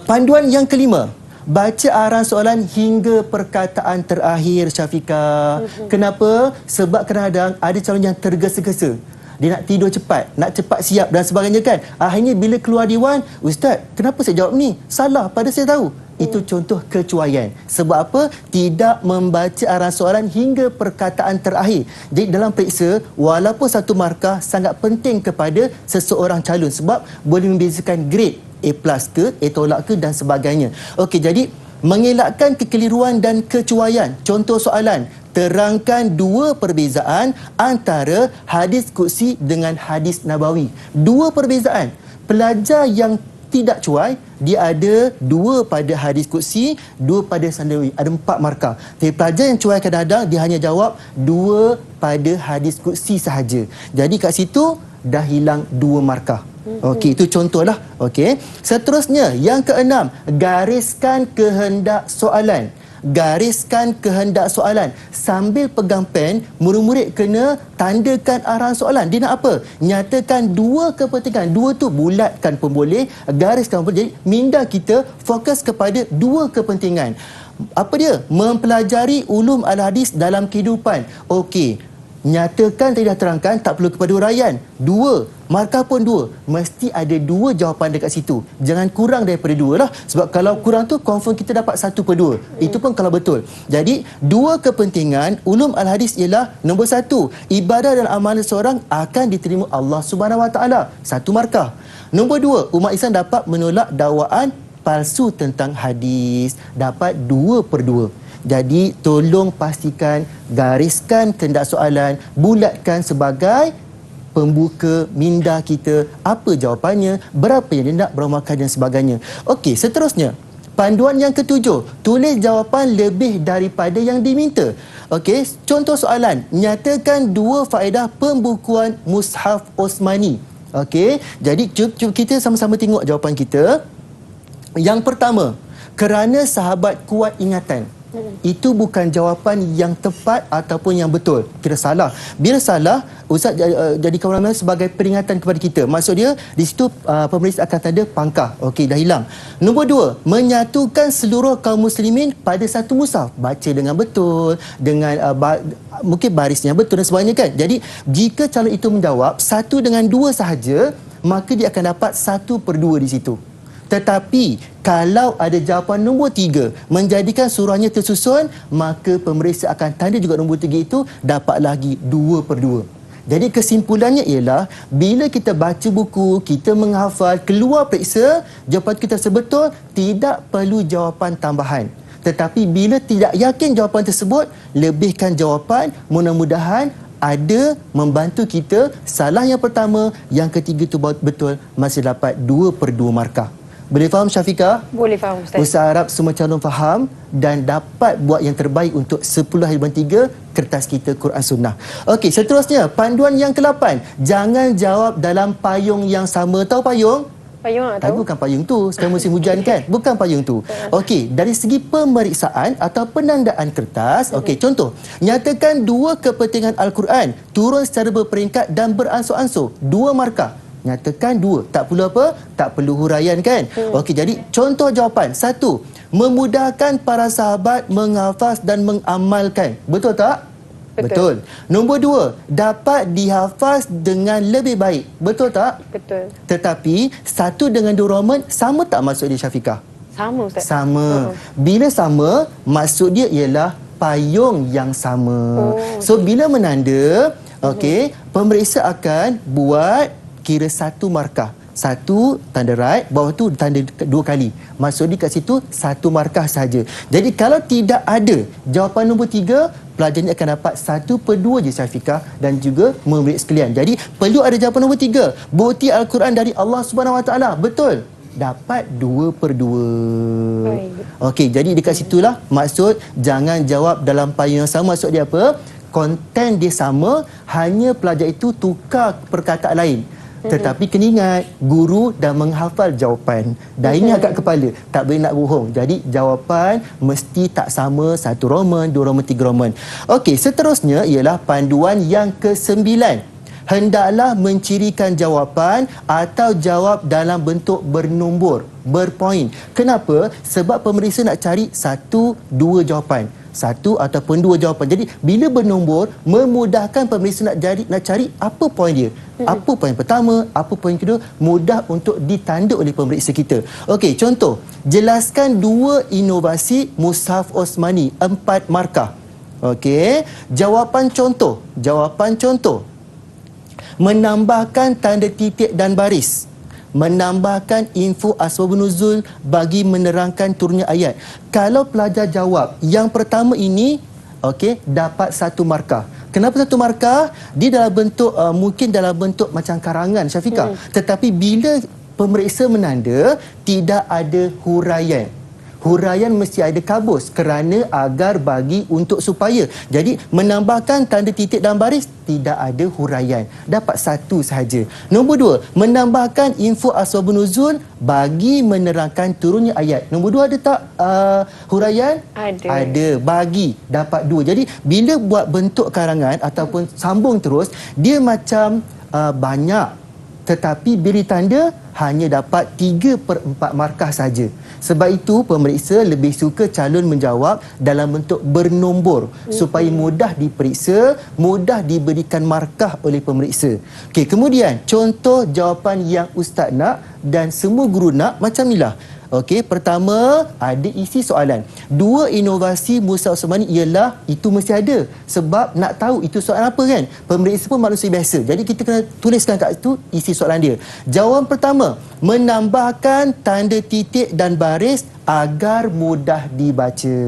panduan yang kelima, baca arahan soalan hingga perkataan terakhir Syafiqah. Kenapa? Sebab kadang-kadang ada calon yang tergesa-gesa. Dia nak tidur cepat, nak cepat siap dan sebagainya kan. Akhirnya bila keluar dewan, Ustaz, kenapa saya jawab ni? Salah, pada saya tahu. Itu contoh kecuaian. Sebab apa? Tidak membaca arahan soalan hingga perkataan terakhir. Jadi dalam periksa, walaupun satu markah sangat penting kepada seseorang calon sebab boleh membezakan grade A+ ke, A tolak ke dan sebagainya. Okey, jadi mengelakkan kekeliruan dan kecuaian. Contoh soalan, terangkan 2 perbezaan antara hadis qudsi dengan hadis nabawi. 2 perbezaan. Pelajar yang tidak cuai, dia ada 2 pada hadis qudsi, 2 pada nabawi. Ada 4 markah. Tapi pelajar yang cuai kadang-kadang dia hanya jawab 2 pada hadis qudsi sahaja. Jadi kat situ dah hilang 2 markah. Okey, itu contohlah. Okey. Seterusnya, yang keenam, gariskan kehendak soalan. Gariskan kehendak soalan. Sambil pegang pen, murid-murid kena tandakan arahan soalan. Dia nak apa? Nyatakan 2 kepentingan. 2 tu bulatkan pun boleh, gariskan pun boleh. Jadi minda kita fokus kepada 2 kepentingan. Apa dia? Mempelajari ulum al-hadis dalam kehidupan. Okey. Nyatakan tadi dah terangkan, tak perlu kepada huraian. 2, markah pun 2. Mesti ada 2 jawapan dekat situ. Jangan kurang daripada 2 lah. Sebab kalau kurang tu, confirm kita dapat 1/2. Itu pun kalau betul. Jadi, 2 kepentingan ulum al-hadis ialah nombor 1, ibadah dan amalan seorang akan diterima Allah SWT. 1 markah. Nombor 2, umat Islam dapat menolak dakwaan palsu tentang hadis. Dapat 2/2. Jadi tolong pastikan, gariskan kehendak soalan, bulatkan sebagai pembuka minda kita, apa jawapannya, berapa yang dia nak, berapa markah dan sebagainya. Okey, seterusnya, panduan yang ketujuh, tulis jawapan lebih daripada yang diminta. Okey, contoh soalan, nyatakan 2 faedah pembukuan Mushaf Osmani. Okey, jadi cuba kita sama-sama tengok jawapan kita. Yang pertama, kerana sahabat kuat ingatan. Itu bukan jawapan yang tepat ataupun yang betul. Kira salah. Bila salah, Ustaz jadikan ulama sebagai peringatan kepada kita. Maksud dia, di situ pemeriksa akan tanda pangkah. Okey, dah hilang. Nombor 2, menyatukan seluruh kaum muslimin pada satu mushaf. Baca dengan betul, dengan mungkin barisnya betul dan sebagainya kan. Jadi, jika calon itu menjawab 1 dengan 2 sahaja, maka dia akan dapat 1/2 di situ. Tetapi kalau ada jawapan nombor 3 menjadikan surahnya tersusun, maka pemeriksa akan tanda juga nombor 3 itu dapat lagi 2/2. Jadi kesimpulannya ialah bila kita baca buku, kita menghafal, keluar periksa, jawapan kita sebetul, tidak perlu jawapan tambahan. Tetapi bila tidak yakin jawapan tersebut, lebihkan jawapan, mudah-mudahan ada membantu kita. Salah yang pertama, yang ketiga itu betul, masih dapat 2/2 markah. Boleh faham Syafiqah? Boleh faham Ustaz. Usaha harap semua calon faham dan dapat buat yang terbaik untuk 10/3 kertas kita Quran Sunnah. Okey, seterusnya panduan yang ke-8. Jangan jawab dalam payung yang sama. Tahu payung? Payung tak tahu? Bukan payung tu. Sekarang musim hujan kan? Bukan payung tu. Okey, dari segi pemeriksaan atau penandaan kertas, okey, contoh, nyatakan 2 kepentingan Al-Quran turun secara berperingkat dan beransur-ansur. 2 markah. Nyatakan 2. Tak perlu apa? Tak perlu huraian kan? Okey, jadi contoh jawapan. 1. Memudahkan para sahabat menghafaz dan mengamalkan. Betul tak? Betul. Nombor 2. Dapat dihafaz dengan lebih baik. Betul tak? Betul. Tetapi 1 dengan 2 Roman sama tak maksud dia Syafiqah? Sama Ustaz. Sama. Bila sama, maksud dia ialah payung yang sama. So bila menanda, okey, pemeriksa akan buat kira 1 markah. 1 tanda right, bawah tu tanda 2 kali. Maksud dia kat situ 1 markah saja. Jadi kalau tidak ada jawapan nombor 3, pelajar ni akan dapat 1/2 je Syafiqah dan juga murid sekalian. Jadi perlu ada jawapan nombor 3. Bukti Al-Quran dari Allah Subhanahu Wa Taala. Betul. Dapat 2/2. Okey, jadi dekat situlah maksud jangan jawab dalam payung yang sama. Maksud dia apa? Konten dia sama, hanya pelajar itu tukar perkataan lain. Tetapi kena ingat, guru dah menghafal jawapan. Dah ini agak kepala, tak boleh nak bohong. Jadi jawapan mesti tak sama, 1 Roman, 2 Roman, 3 Roman. Okey, seterusnya ialah panduan yang ke-9. Hendaklah mencirikan jawapan atau jawab dalam bentuk bernombor, berpoin. Kenapa? Sebab pemeriksa nak cari 1, 2 jawapan. 1 ataupun 2 jawapan. Jadi bila bernombor, memudahkan pemeriksa nak cari apa poin dia. Apa poin pertama, apa poin kedua, mudah untuk ditanda oleh pemeriksa kita. Okey, contoh, jelaskan 2 inovasi Mushaf Osmani, 4 markah. Okey, jawapan contoh. Menambahkan tanda titik dan baris. Menambahkan info asbabun nuzul bagi menerangkan turunnya ayat. Kalau pelajar jawab yang pertama ini, okey, dapat 1 markah. Kenapa 1 markah? Dia dalam bentuk mungkin dalam bentuk macam karangan Syafiqah. Tetapi bila pemeriksa menanda, tidak ada huraian. Huraian mesti ada kabus kerana agar bagi untuk supaya. Jadi menambahkan tanda titik dan baris, tidak ada huraian. Dapat 1 sahaja. Nombor 2, menambahkan info asbabun nuzul bagi menerangkan turunnya ayat. Nombor 2 ada tak huraian? Ada. Bagi, dapat 2. Jadi bila buat bentuk karangan ataupun sambung terus, dia macam banyak. Tetapi bila ditanda, hanya dapat 3/4 markah saja. Sebab itu pemeriksa lebih suka calon menjawab dalam bentuk bernombor supaya mudah diperiksa, mudah diberikan markah oleh pemeriksa. Okey, kemudian contoh jawapan yang ustaz nak dan semua guru nak macam inilah. Okey, pertama ada isi soalan. 2 inovasi Mushaf Osmani ialah itu mesti ada. Sebab nak tahu itu soalan apa kan? Pemeriksa pun manusia biasa. Jadi kita kena tuliskan kat situ isi soalan dia. Jawapan pertama, menambahkan tanda titik dan baris agar mudah dibaca.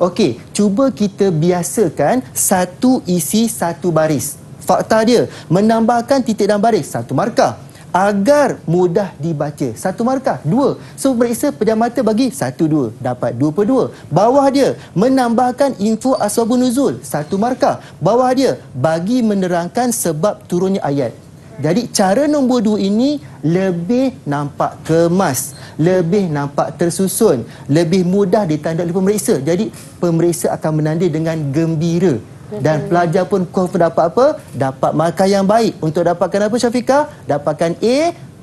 Okey, cuba kita biasakan 1 isi 1 baris. Fakta dia, menambahkan titik dan baris 1 markah. Agar mudah dibaca 1 markah, 2. So pemeriksa pejam mata bagi 1, 2, dapat 2/2. Bawah dia menambahkan info asbabun nuzul 1 markah. Bawah dia bagi menerangkan sebab turunnya ayat. Jadi cara nombor 2 ini lebih nampak kemas, lebih nampak tersusun, lebih mudah ditanda oleh pemeriksa. Jadi pemeriksa akan menanda dengan gembira. Dan pelajar pun dapat apa? Dapat markah yang baik. Untuk dapatkan apa Syafiqah? Dapatkan A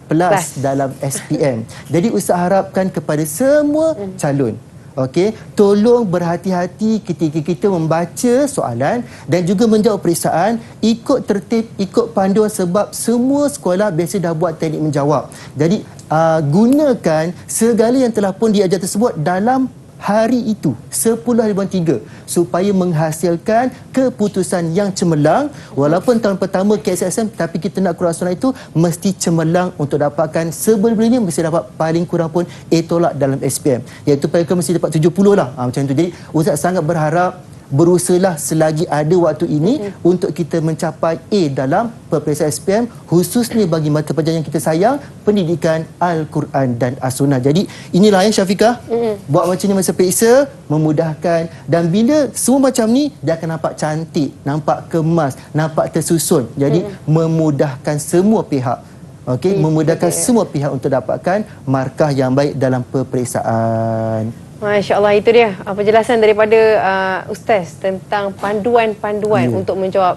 plus dalam SPM. Jadi Ustaz harapkan kepada semua calon, okey, tolong berhati-hati ketika kita membaca soalan dan juga menjawab periksaan. Ikut tertib, ikut panduan sebab semua sekolah biasa dah buat teknik menjawab. Jadi gunakan segala yang telah pun diajar tersebut dalam hari itu 10 hari bulan 3 supaya menghasilkan keputusan yang cemerlang. Walaupun tahun pertama KSSM, tapi kita nak Quran Sunnah itu mesti cemerlang untuk dapatkan sebelum-belumnya mesti dapat paling kurang pun A tolak dalam SPM, iaitu paling kurang mesti dapat 70 lah, macam tu. Jadi Ustaz sangat berharap berusahalah selagi ada waktu ini untuk kita mencapai A dalam peperiksaan SPM, khususnya bagi mata pelajaran yang kita sayang, pendidikan Al-Quran dan As-Sunnah. Jadi inilah Syafiqah, buat macam ni masa periksa memudahkan, dan bila semua macam ni dia akan nampak cantik, nampak kemas, nampak tersusun. Jadi memudahkan semua pihak. Okey, memudahkan semua pihak untuk dapatkan markah yang baik dalam peperiksaan. Masya Allah, itu dia penjelasan daripada Ustaz tentang panduan-panduan untuk menjawab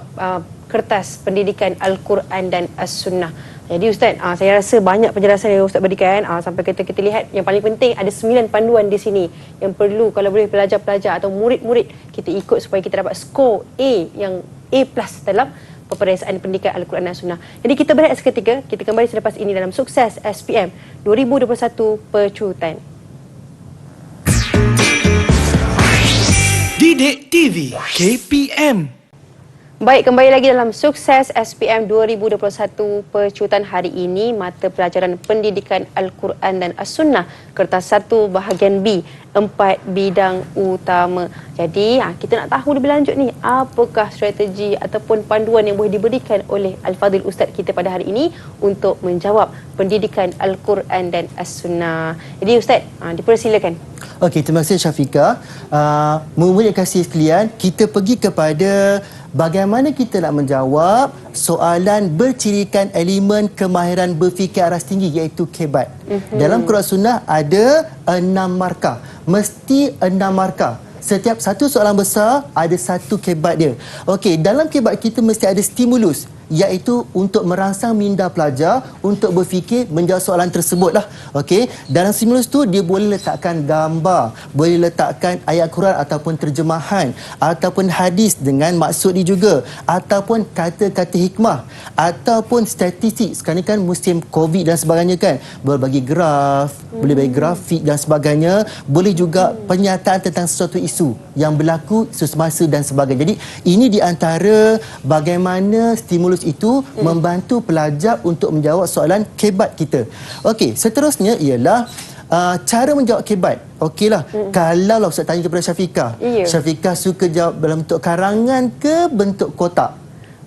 kertas pendidikan Al-Quran dan As-Sunnah. Jadi Ustaz, saya rasa banyak penjelasan yang Ustaz berikan. Sampai kita lihat yang paling penting ada 9 panduan di sini yang perlu kalau boleh pelajar-pelajar atau murid-murid kita ikut supaya kita dapat skor A yang A+ dalam peperiksaan pendidikan Al-Quran dan As-Sunnah. Jadi kita berehat seketika, kita kembali selepas ini dalam Sukses SPM 2021 Pecutan. Didik TV KPM. Baik, kembali lagi dalam Sukses SPM 2021 Pecutan hari ini, mata pelajaran pendidikan Al-Quran dan As-Sunnah, kertas 1 bahagian B, 4 bidang utama. Jadi, kita nak tahu lebih lanjut ni, apakah strategi ataupun panduan yang boleh diberikan oleh Al-Fadhil Ustaz kita pada hari ini untuk menjawab pendidikan Al-Quran dan As-Sunnah. Jadi Ustaz, dipersilakan. Okey, terima kasih Syafiqah. Murid kasih sekalian, kita pergi kepada bagaimana kita nak menjawab soalan bercirikan elemen kemahiran berfikir aras tinggi, iaitu kebat. Dalam Quran Sunnah ada 6 markah. Mesti 6 markah. Setiap satu soalan besar ada satu kebat dia. Okey, dalam kebat kita mesti ada stimulus, iaitu untuk merangsang minda pelajar untuk berfikir menjawab soalan tersebutlah. Okey, dalam stimulus tu dia boleh letakkan gambar, boleh letakkan ayat Quran ataupun terjemahan ataupun hadis dengan maksud dia juga, ataupun kata-kata hikmah ataupun statistik. Sekarang ni kan musim Covid dan sebagainya kan, boleh bagi graf, boleh bagi grafik dan sebagainya, boleh juga pernyataan tentang sesuatu isu yang berlaku semasa dan sebagainya. Jadi ini di antara bagaimana stimulus itu membantu pelajar untuk menjawab soalan kebat kita. Okey, seterusnya ialah cara menjawab kebat. Okeylah, kalau Ustaz tanya kepada Syafiqah, Syafiqah suka jawab dalam bentuk karangan ke bentuk kotak?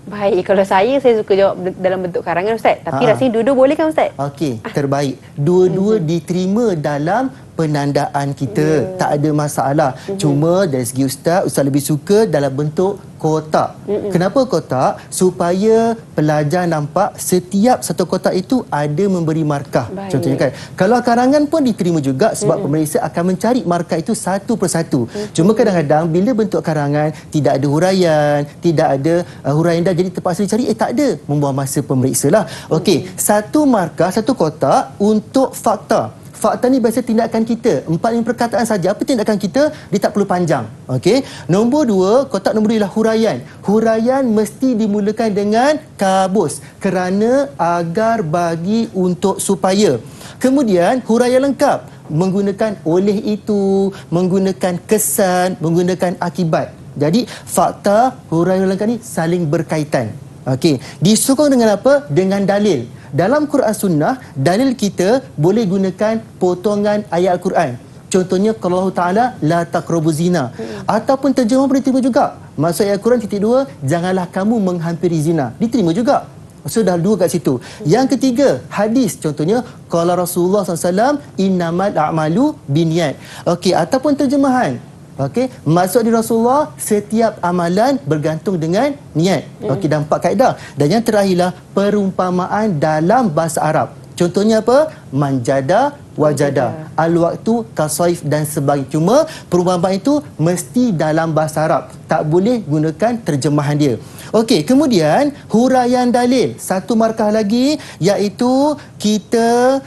Baik, kalau saya suka jawab dalam bentuk karangan Ustaz. Tapi rasanya dua-dua boleh kan Ustaz? Okey, terbaik. Dua-dua diterima dalam penandaan kita, tak ada masalah. Cuma dari segi Ustaz lebih suka dalam bentuk kotak. Kenapa kotak? Supaya pelajar nampak setiap satu kotak itu ada memberi markah. Baik. Contohnya kan, kalau karangan pun diterima juga sebab pemeriksa akan mencari markah itu satu persatu. Cuma kadang-kadang bila bentuk karangan tidak ada huraian, tidak ada huraian dah, jadi terpaksa dicari, tak ada, membuang masa pemeriksa lah. Okey, satu markah, satu kotak untuk fakta. Fakta ni biasa tindakan kita, 4-5 perkataan saja. Apa tindakan kita? Dia tak perlu panjang. Okey. Nombor 2, kotak nombor 2 ialah huraian. Huraian mesti dimulakan dengan kabus, kerana, agar, bagi, untuk, supaya. Kemudian huraian lengkap menggunakan oleh itu, menggunakan kesan, menggunakan akibat. Jadi fakta, huraian lengkap ni saling berkaitan. Okey. Disokong dengan apa? Dengan dalil. Dalam Quran Sunnah, dalil kita boleh gunakan potongan ayat Al-Quran. Contohnya, kalau Allah Ta'ala, la taqrabu zina. Ataupun terjemah boleh diterima juga. Maksud ayat Al-Quran titik 2, janganlah kamu menghampiri zina. Diterima juga. So, dah 2 kat situ. Yang ketiga, hadis. Contohnya, qala Rasulullah SAW, innamal a'malu binniyat. Okey, ataupun terjemahan. Okey, maksud di Rasulullah, setiap amalan bergantung dengan niat. Okey, dan 4 kaedah. Dan yang terakhirlah perumpamaan dalam bahasa Arab. Contohnya apa? Manjada, wajada, al-waktu, kasaif dan sebagainya. Cuma perumpamaan itu mesti dalam bahasa Arab. Tak boleh gunakan terjemahan dia. Okey, kemudian huraian dalil. Satu markah lagi, iaitu kita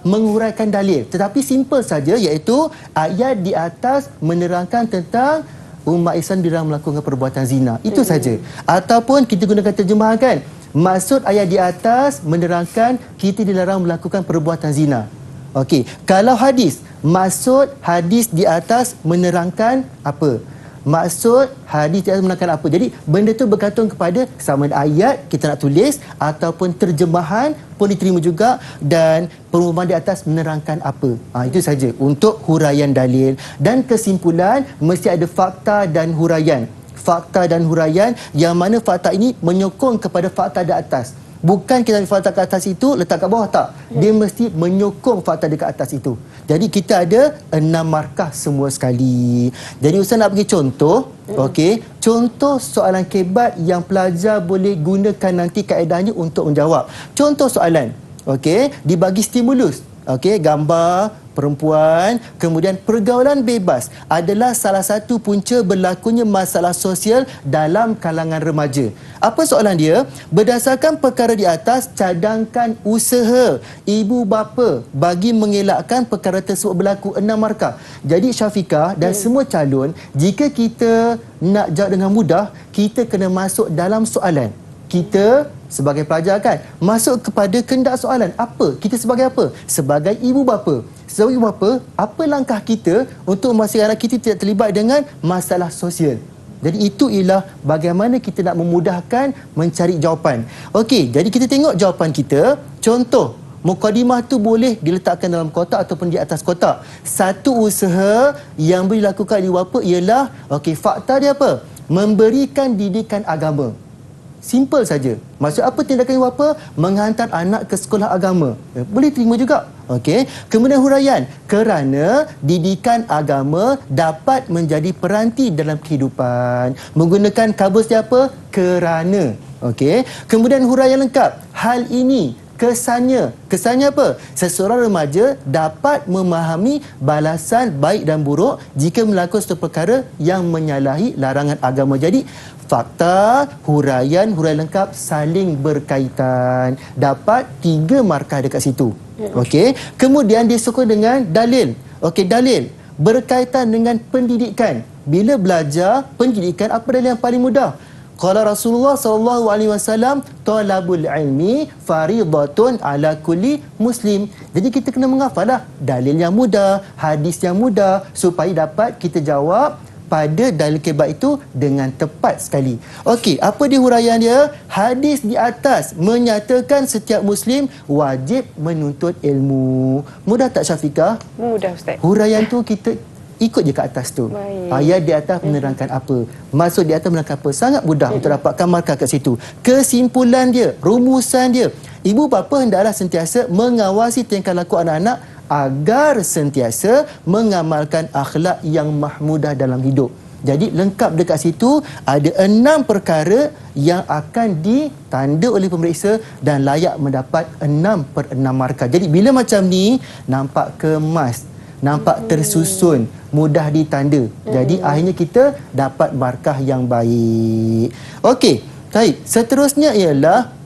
menguraikan dalil. Tetapi simple saja, iaitu ayat di atas menerangkan tentang umat Islam dilarang melakukan perbuatan zina. Itu saja. Ataupun kita gunakan terjemahan kan, Maksud ayat di atas menerangkan kita dilarang melakukan perbuatan zina. Okey, kalau hadis, maksud hadis di atas menerangkan apa? Maksud hadis di atas menerangkan apa? Jadi benda tu bergantung kepada sama ada ayat kita nak tulis ataupun terjemahan pun diterima juga, dan pengumuman di atas menerangkan apa. Itu saja untuk huraian dalil, dan kesimpulan mesti ada fakta dan huraian. Fakta dan huraian yang mana fakta ini menyokong kepada fakta di atas. Bukan kita ambil fakta ke atas itu letak kat bawah, tak. Dia mesti menyokong fakta dekat atas itu. Jadi kita ada 6 markah semua sekali. Jadi Ustaz nak bagi contoh. Okey, contoh soalan kebat yang pelajar boleh gunakan nanti kaedahnya untuk menjawab. Contoh soalan. Okey, dibagi stimulus. Okey, gambar perempuan, kemudian pergaulan bebas adalah salah satu punca berlakunya masalah sosial dalam kalangan remaja. Apa soalan dia? Berdasarkan perkara di atas, cadangkan usaha ibu bapa bagi mengelakkan perkara tersebut berlaku. 6 markah. Jadi Syafiqah dan semua calon, jika kita nak jawab dengan mudah, kita kena masuk dalam soalan. Kita sebagai pelajar kan masuk kepada kehendak soalan. Apa? Kita sebagai apa? Sebagai ibu bapa. Sebagai ibu bapa, apa langkah kita untuk memastikan anak kita tidak terlibat dengan masalah sosial? Jadi itu ialah bagaimana kita nak memudahkan mencari jawapan. Okey, jadi kita tengok jawapan kita. Contoh, mukadimah tu boleh diletakkan dalam kotak ataupun di atas kotak. Satu usaha yang boleh dilakukan ibu bapa ialah, okey, fakta dia apa? Memberikan didikan agama. Simple saja. Maksud apa tindakan ibu bapa? Menghantar anak ke sekolah agama. Boleh terima juga. Okey. Kemudian huraian. Kerana didikan agama dapat menjadi peranti dalam kehidupan. Menggunakan kabus dia apa? Kerana. Okey. Kemudian huraian lengkap. Hal ini kesannya apa? Seseorang remaja dapat memahami balasan baik dan buruk jika melakukan suatu perkara yang menyalahi larangan agama. Jadi fakta, huraian lengkap saling berkaitan. Dapat 3 markah dekat situ. Okey. Kemudian disokong dengan dalil. Okey, dalil berkaitan dengan pendidikan. Bila belajar pendidikan, apa dalil yang paling mudah? Qala Rasulullah sallallahu alaihi wasallam, talabul ilmi faridatun ala kulli muslim. Jadi kita kena menghafallah dalil yang mudah, hadis yang mudah supaya dapat kita jawab pada dalil kebat itu dengan tepat sekali. Okey, apa dia huraian dia? Hadis di atas menyatakan setiap muslim wajib menuntut ilmu. Mudah tak Syafiqah? Mudah Ustaz. Huraian tu kita ikut je kat atas tu. Baik. Ayat di atas menerangkan apa, maksud di atas menerangkan apa. Sangat mudah untuk dapatkan markah kat situ. Kesimpulan dia, rumusan dia, ibu bapa hendaklah sentiasa mengawasi tingkah laku anak-anak agar sentiasa mengamalkan akhlak yang mahmudah dalam hidup. Jadi lengkap dekat situ, ada 6 perkara yang akan ditanda oleh pemeriksa dan layak mendapat 6/6 markah. Jadi bila macam ni nampak kemas, nampak tersusun, mudah ditanda. Jadi akhirnya kita dapat markah yang baik. Okey, baik. Seterusnya ialah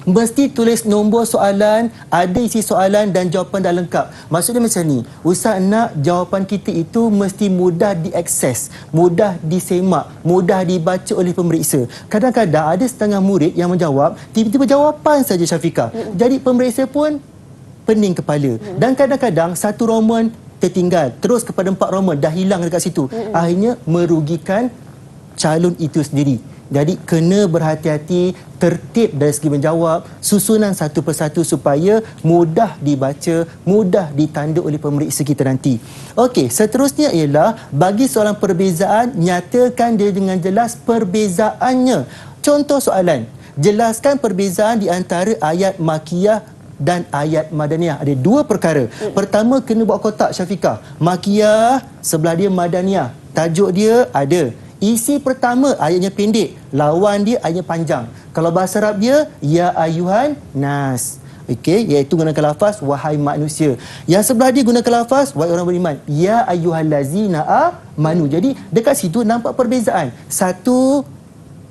mesti tulis nombor soalan, ada isi soalan dan jawapan dah lengkap. Maksudnya macam ni, Ustaz nak jawapan kita itu mesti mudah diakses, mudah disemak, mudah dibaca oleh pemeriksa. Kadang-kadang ada setengah murid yang menjawab, tiba-tiba jawapan saja Syafiqah. Jadi pemeriksa pun pening kepala. Dan kadang-kadang satu roman tertinggal, terus kepada 4 roman dah hilang dekat situ. Akhirnya merugikan calon itu sendiri. Jadi kena berhati-hati, tertib dari segi menjawab, susunan satu persatu supaya mudah dibaca, mudah ditanda oleh pemeriksa kita nanti. Okey, seterusnya ialah bagi soalan perbezaan, nyatakan dia dengan jelas perbezaannya. Contoh soalan, jelaskan perbezaan di antara ayat Makkiyah dan ayat Madaniyah. Ada 2 perkara. Pertama, kena buat kotak Syafiqah. Makkiyah, sebelah dia Madaniyah. Tajuk dia ada. Isi pertama ayatnya pendek, lawan dia ayatnya panjang. Kalau bahasa Arab dia ya ayuhan nas. Okey, iaitu gunakan lafaz wahai manusia. Yang sebelah dia gunakan lafaz wahai orang beriman, ya ayyuhallazina amanu. Jadi dekat situ nampak perbezaan. Satu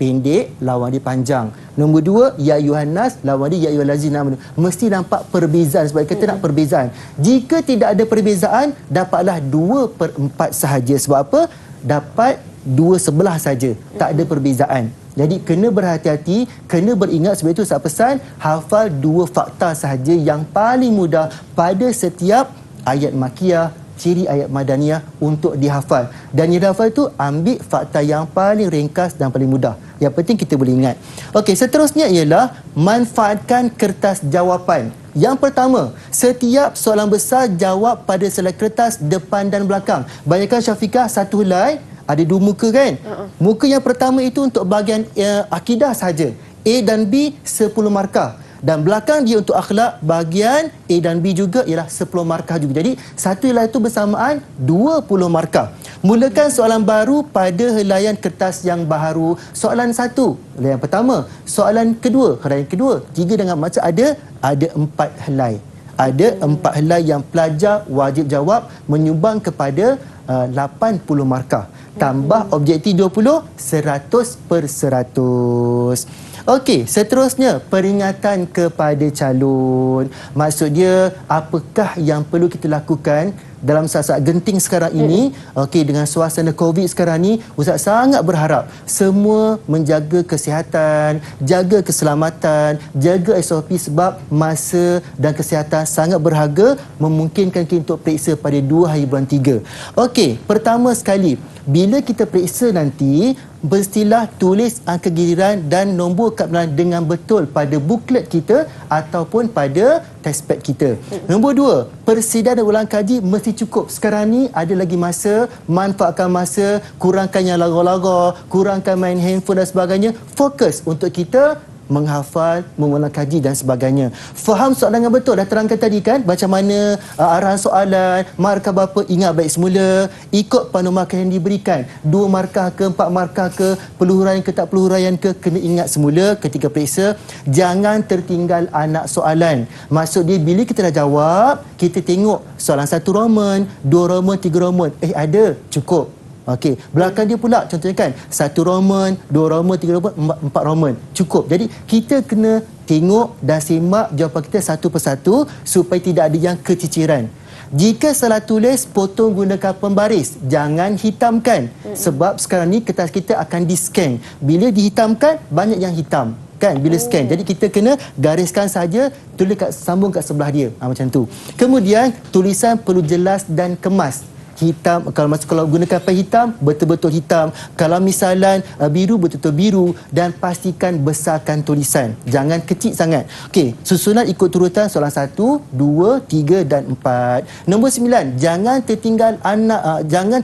pendek, lawan dia panjang. Nombor 2, ya ayuhan nas, lawan dia ya ayyuhallazina amanu. Mesti nampak perbezaan sebab kita nak perbezaan. Jika tidak ada perbezaan, dapatlah 2/4 sahaja. Sebab apa? Dapat 2 sebelah saja, tak ada perbezaan. Jadi kena berhati-hati, kena beringat. Sebab itu saya pesan hafal 2 fakta sahaja yang paling mudah pada setiap ayat makiyah, ciri ayat madaniyah untuk dihafal. Dan yang dihafal itu ambil fakta yang paling ringkas dan paling mudah. Yang penting kita boleh ingat. Okey, seterusnya ialah manfaatkan kertas jawapan. Yang pertama, setiap soalan besar jawab pada selai kertas depan dan belakang. Bayangkan Syafiqah satu helai ada 2 muka kan? Muka yang pertama itu untuk bahagian akidah saja. A dan B 10 markah. Dan belakang dia untuk akhlak, bahagian A dan B juga ialah 10 markah juga. Jadi satu helai itu bersamaan 20 markah. Mulakan soalan baru pada helaian kertas yang baharu. Soalan 1, helaian pertama. Soalan kedua, helaian kedua. 3 dengan maksud ada 4 helai. Ada 4 helai yang pelajar wajib jawab menyumbang kepada 80 markah. Tambah objektif 20, 100/100. Okey, seterusnya peringatan kepada calon. Maksud dia apakah yang perlu kita lakukan dalam saat-saat genting sekarang ini. Okey, dengan suasana COVID sekarang ni, Ustaz sangat berharap semua menjaga kesihatan, jaga keselamatan, jaga SOP sebab masa dan kesihatan sangat berharga, memungkinkan kita untuk periksa pada 2 hari bulan 3. Okey, pertama sekali, bila kita periksa nanti, mestilah tulis angka giliran dan nombor kad pengenalan dengan betul pada buklet kita ataupun pada test pad kita. Nombor 2, persediaan dan ulang kaji mesti cukup. Sekarang ni ada lagi masa, manfaatkan masa, kurangkan yang lara-lara, kurangkan main handphone dan sebagainya. Fokus untuk kita menghafal, mengulang kaji dan sebagainya. Faham soalan dengan betul. Dah terangkan tadi kan macam mana arahan soalan, markah berapa, ingat baik semula, ikut panduan markah yang diberikan. 2 markah ke, 4 markah ke, peluraian ke tak peluraian ke, kena ingat semula ketika periksa. Jangan tertinggal anak soalan. Maksud dia bila kita dah jawab, kita tengok soalan 1 Roman, 2 Roman, 3 Roman. Ada, cukup. Okey, belakang dia pula contohnya kan 1 Roman, 2 Roman, 3 Roman, 4 Roman. Cukup. Jadi kita kena tengok dan simak jawapan kita satu persatu supaya tidak ada yang keciciran. Jika salah tulis, potong gunakan pembaris. Jangan hitamkan. Sebab sekarang ni kertas kita akan di-scan. Bila dihitamkan, banyak yang hitam. Kan bila scan. Jadi kita kena gariskan saja, tulis sambung kat sebelah dia. Macam tu. Kemudian tulisan perlu jelas dan kemas. Hitam, kalau gunakan pen hitam, betul-betul hitam. Kalau misalan biru, betul-betul biru. Dan pastikan besarkan tulisan. Jangan kecil sangat. Okey, susunan ikut turutan soalan 1, 2, 3 dan 4. Nombor 9, jangan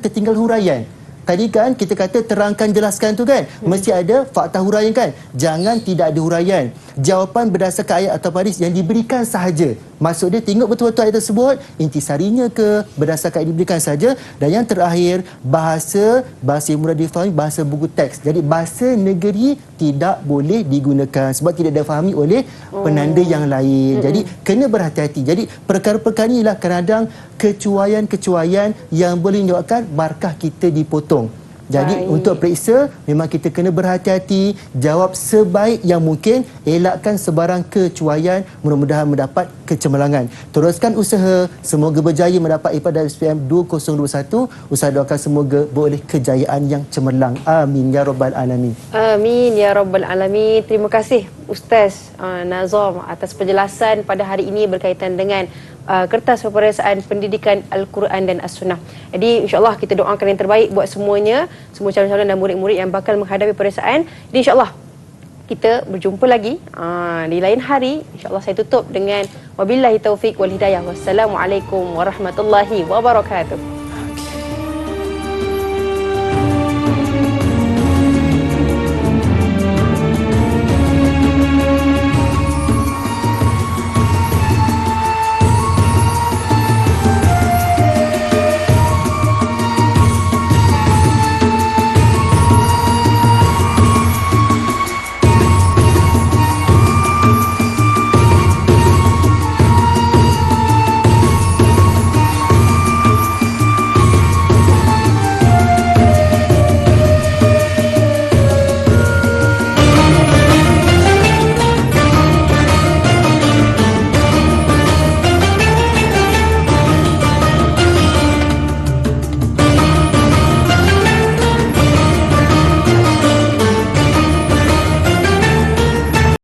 tertinggal huraian. Tadi kan kita kata terangkan, jelaskan tu kan. Mesti ada fakta huraian kan. Jangan tidak ada huraian. Jawapan berdasarkan ayat atau hadis yang diberikan sahaja. Maksud dia tengok betul-betul ayat tersebut, intisarinya ke, berdasarkan yang diberikan saja. Dan yang terakhir, bahasa yang mudah difahami, bahasa buku teks. Jadi bahasa negeri tidak boleh digunakan sebab tidak difahami oleh penanda yang lain. Jadi kena berhati-hati. Jadi perkara-perkara inilah kadang-kadang kecuaian-kecuaian yang boleh menyebabkan markah kita dipotong. Jadi untuk periksa, memang kita kena berhati-hati, jawab sebaik yang mungkin, elakkan sebarang kecuaian, mudah-mudahan mendapat kecemerlangan. Teruskan usaha, semoga berjaya mendapat IPA dari SPM 2021. Usaha doakan semoga boleh kejayaan yang cemerlang. Amin ya rabbal alamin. Amin ya rabbal alamin. Terima kasih Ustaz Nazam atas penjelasan pada hari ini berkaitan dengan kertas peperiksaan pendidikan Al-Quran dan As-Sunnah. Jadi insya-Allah kita doakan yang terbaik buat semuanya, semua calon-calon dan murid-murid yang bakal menghadapi peperiksaan. Jadi insya-Allah kita berjumpa lagi di lain hari. InsyaAllah saya tutup dengan wabillahi taufiq wal hidayah. Wassalamualaikum warahmatullahi wabarakatuh.